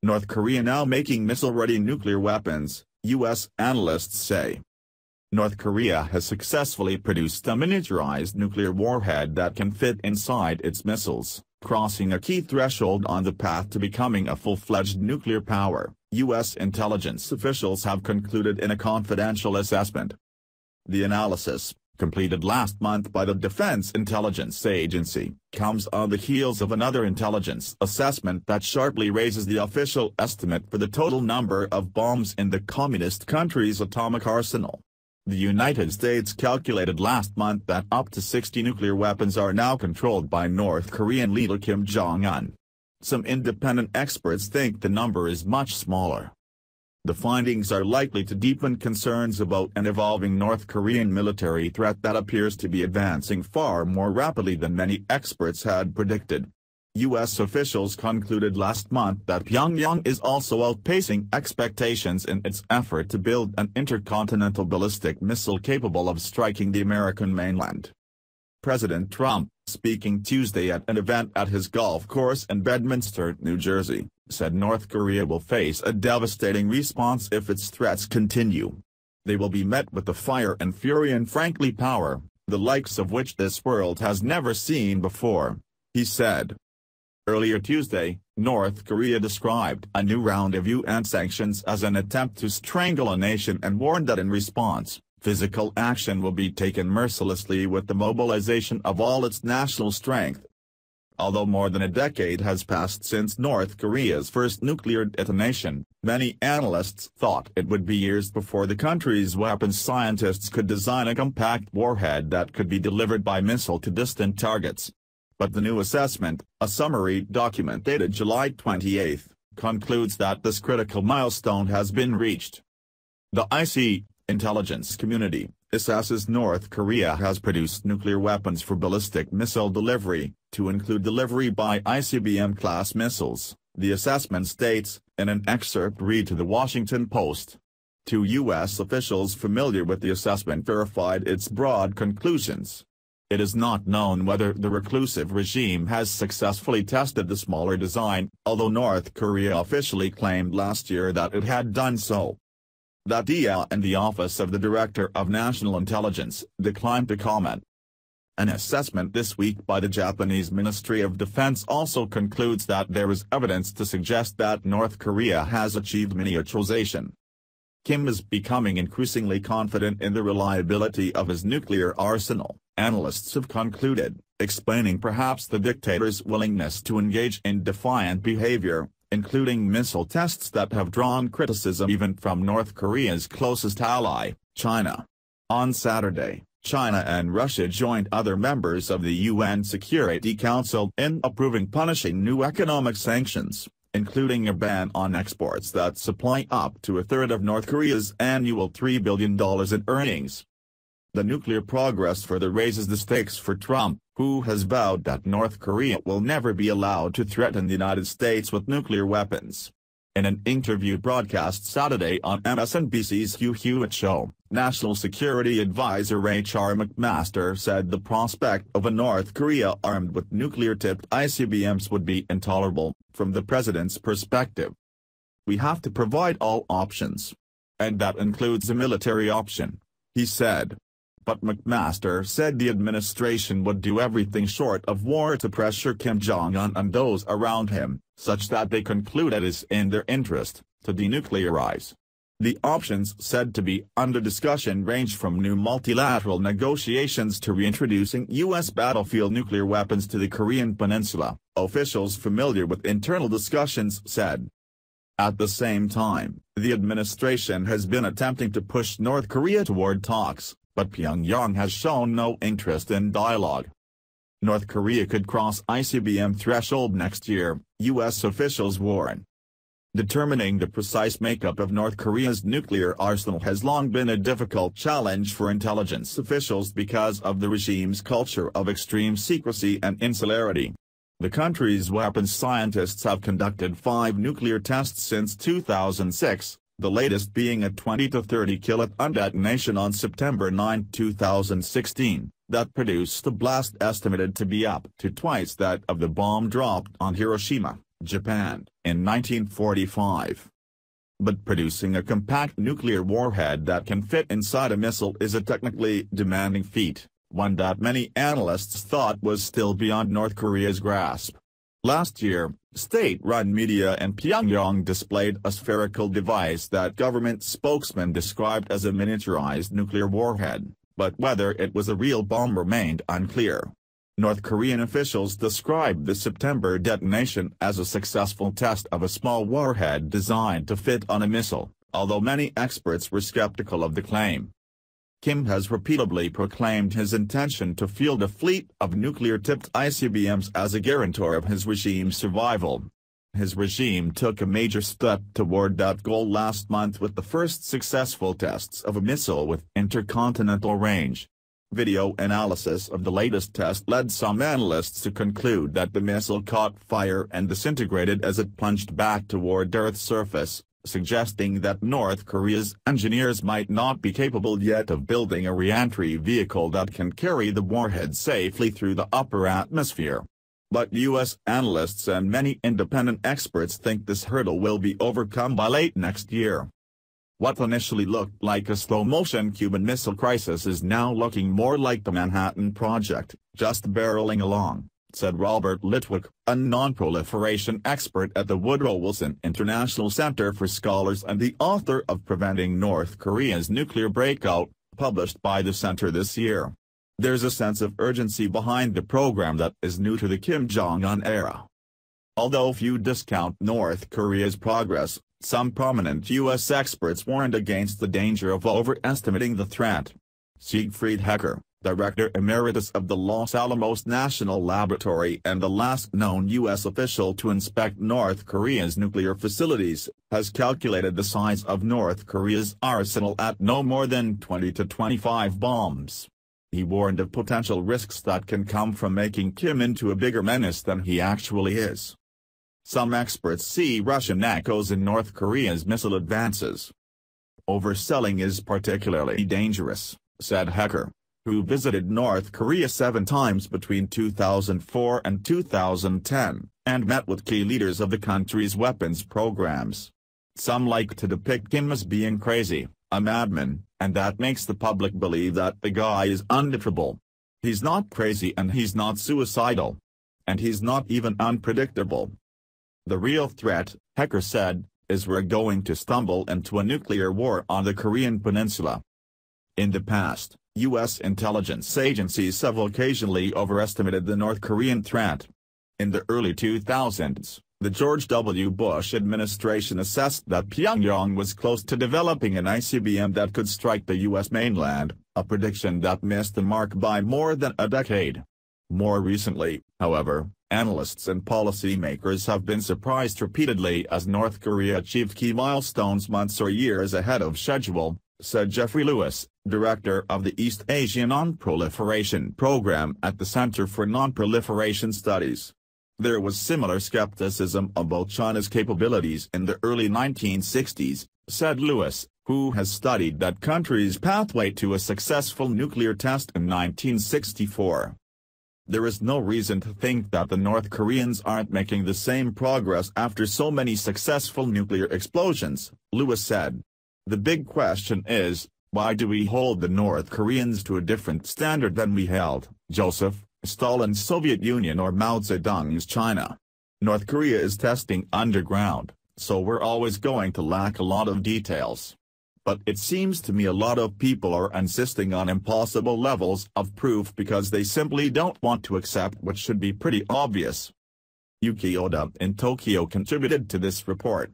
North Korea now making missile-ready nuclear weapons, U.S. analysts say. North Korea has successfully produced a miniaturized nuclear warhead that can fit inside its missiles, crossing a key threshold on the path to becoming a full-fledged nuclear power, U.S. intelligence officials have concluded in a confidential assessment. The analysis, completed last month by the Defense Intelligence Agency, comes on the heels of another intelligence assessment that sharply raises the official estimate for the total number of bombs in the communist country's atomic arsenal. The United States calculated last month that up to 60 nuclear weapons are now controlled by North Korean leader Kim Jong-un. Some independent experts think the number is much smaller. The findings are likely to deepen concerns about an evolving North Korean military threat that appears to be advancing far more rapidly than many experts had predicted. U.S. officials concluded last month that Pyongyang is also outpacing expectations in its effort to build an intercontinental ballistic missile capable of striking the American mainland. President Trump, speaking Tuesday at an event at his golf course in Bedminster, New Jersey, said North Korea will face a devastating response if its threats continue. They will be met with the fire and fury and frankly power, the likes of which this world has never seen before, he said. Earlier Tuesday, North Korea described a new round of UN sanctions as an attempt to strangle a nation and warned that in response, physical action will be taken mercilessly with the mobilization of all its national strength. Although more than a decade has passed since North Korea's first nuclear detonation, many analysts thought it would be years before the country's weapons scientists could design a compact warhead that could be delivered by missile to distant targets. But the new assessment, a summary document dated July 28, concludes that this critical milestone has been reached. The IC, intelligence community, assesses North Korea has produced nuclear weapons for ballistic missile delivery, to include delivery by ICBM-class missiles, the assessment states, in an excerpt read to The Washington Post. Two U.S. officials familiar with the assessment verified its broad conclusions. It is not known whether the reclusive regime has successfully tested the smaller design, although North Korea officially claimed last year that it had done so. The DIA and the Office of the Director of National Intelligence declined to comment. An assessment this week by the Japanese Ministry of Defense also concludes that there is evidence to suggest that North Korea has achieved miniaturization. Kim is becoming increasingly confident in the reliability of his nuclear arsenal, analysts have concluded, explaining perhaps the dictator's willingness to engage in defiant behavior, including missile tests that have drawn criticism even from North Korea's closest ally, China. On Saturday, China and Russia joined other members of the UN Security Council in approving punishing new economic sanctions, including a ban on exports that supply up to a third of North Korea's annual $3 billion in earnings. The nuclear progress further raises the stakes for Trump, who has vowed that North Korea will never be allowed to threaten the United States with nuclear weapons. In an interview broadcast Saturday on MSNBC's Hugh Hewitt Show, National Security Advisor H.R. McMaster said the prospect of a North Korea armed with nuclear-tipped ICBMs would be intolerable, from the president's perspective. We have to provide all options. And that includes a military option, he said. But McMaster said the administration would do everything short of war to pressure Kim Jong-un and those around him, such that they conclude it is in their interest to denuclearize. The options said to be under discussion range from new multilateral negotiations to reintroducing U.S. battlefield nuclear weapons to the Korean peninsula, officials familiar with internal discussions said. At the same time, the administration has been attempting to push North Korea toward talks, but Pyongyang has shown no interest in dialogue. North Korea could cross ICBM threshold next year, U.S. officials warn. Determining the precise makeup of North Korea's nuclear arsenal has long been a difficult challenge for intelligence officials because of the regime's culture of extreme secrecy and insularity. The country's weapons scientists have conducted 5 nuclear tests since 2006, the latest being a 20 to 30 kiloton detonation on September 9, 2016, that produced a blast estimated to be up to twice that of the bomb dropped on Hiroshima, Japan, in 1945. But producing a compact nuclear warhead that can fit inside a missile is a technically demanding feat, one that many analysts thought was still beyond North Korea's grasp. Last year, state-run media in Pyongyang displayed a spherical device that government spokesmen described as a miniaturized nuclear warhead, but whether it was a real bomb remained unclear. North Korean officials described the September detonation as a successful test of a small warhead designed to fit on a missile, although many experts were skeptical of the claim. Kim has repeatedly proclaimed his intention to field a fleet of nuclear-tipped ICBMs as a guarantor of his regime's survival. His regime took a major step toward that goal last month with the first successful tests of a missile with intercontinental range. Video analysis of the latest test led some analysts to conclude that the missile caught fire and disintegrated as it plunged back toward Earth's surface, suggesting that North Korea's engineers might not be capable yet of building a re-entry vehicle that can carry the warhead safely through the upper atmosphere. But U.S. analysts and many independent experts think this hurdle will be overcome by late next year. What initially looked like a slow-motion Cuban Missile Crisis is now looking more like the Manhattan Project, just barreling along, said Robert Litwick, a non-proliferation expert at the Woodrow Wilson International Center for Scholars and the author of Preventing North Korea's Nuclear Breakout, published by the center this year. There's a sense of urgency behind the program that is new to the Kim Jong-un era. Although few discount North Korea's progress, some prominent U.S. experts warned against the danger of overestimating the threat. Siegfried Hecker, Director Emeritus of the Los Alamos National Laboratory and the last known U.S. official to inspect North Korea's nuclear facilities, has calculated the size of North Korea's arsenal at no more than 20 to 25 bombs. He warned of potential risks that can come from making Kim into a bigger menace than he actually is. Some experts see Russian echoes in North Korea's missile advances. Overselling is particularly dangerous, said Hecker, who visited North Korea 7 times between 2004 and 2010, and met with key leaders of the country's weapons programs. Some like to depict Kim as being crazy, a madman, and that makes the public believe that the guy is undeterrable. He's not crazy and he's not suicidal. And he's not even unpredictable. The real threat, Hecker said, is we're going to stumble into a nuclear war on the Korean peninsula. In the past, U.S. intelligence agencies have occasionally overestimated the North Korean threat. In the early 2000s, the George W. Bush administration assessed that Pyongyang was close to developing an ICBM that could strike the U.S. mainland, a prediction that missed the mark by more than a decade. More recently, however, analysts and policymakers have been surprised repeatedly as North Korea achieved key milestones months or years ahead of schedule, said Jeffrey Lewis, director of the East Asia Non-Proliferation Program at the Center for Non-Proliferation Studies. There was similar skepticism about China's capabilities in the early 1960s, said Lewis, who has studied that country's pathway to a successful nuclear test in 1964. There is no reason to think that the North Koreans aren't making the same progress after so many successful nuclear explosions, Lewis said. The big question is, why do we hold the North Koreans to a different standard than we held Joseph Stalin's Soviet Union or Mao Zedong's China? North Korea is testing underground, so we're always going to lack a lot of details. But it seems to me a lot of people are insisting on impossible levels of proof because they simply don't want to accept what should be pretty obvious. Yuki Oda in Tokyo contributed to this report.